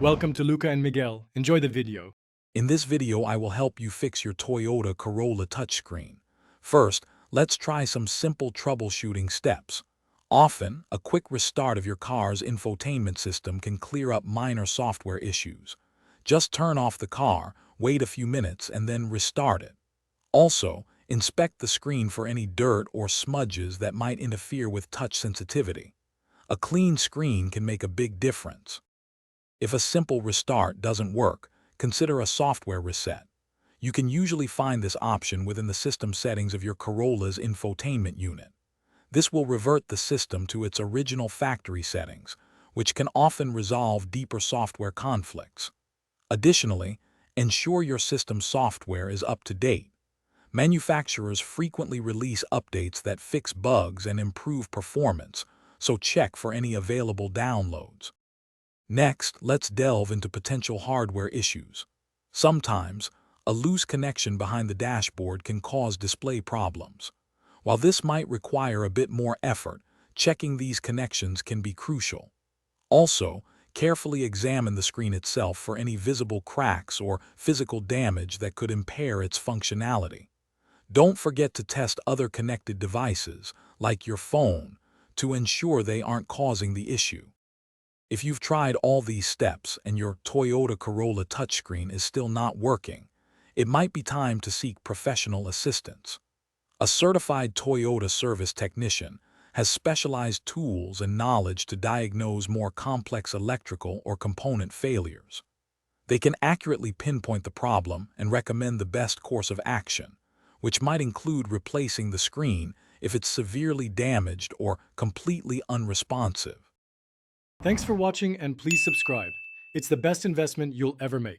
Welcome to Luca and Miguel. Enjoy the video. In this video, I will help you fix your Toyota Corolla touchscreen. First, let's try some simple troubleshooting steps. Often, a quick restart of your car's infotainment system can clear up minor software issues. Just turn off the car, wait a few minutes, and then restart it. Also, inspect the screen for any dirt or smudges that might interfere with touch sensitivity. A clean screen can make a big difference. If a simple restart doesn't work, consider a software reset. You can usually find this option within the system settings of your Corolla's infotainment unit. This will revert the system to its original factory settings, which can often resolve deeper software conflicts. Additionally, ensure your system software is up to date. Manufacturers frequently release updates that fix bugs and improve performance, so check for any available downloads. Next, let's delve into potential hardware issues. Sometimes, a loose connection behind the dashboard can cause display problems. While this might require a bit more effort, checking these connections can be crucial. Also, carefully examine the screen itself for any visible cracks or physical damage that could impair its functionality. Don't forget to test other connected devices, like your phone, to ensure they aren't causing the issue. If you've tried all these steps and your Toyota Corolla touchscreen is still not working, it might be time to seek professional assistance. A certified Toyota service technician has specialized tools and knowledge to diagnose more complex electrical or component failures. They can accurately pinpoint the problem and recommend the best course of action, which might include replacing the screen if it's severely damaged or completely unresponsive. Thanks for watching and please subscribe. It's the best investment you'll ever make.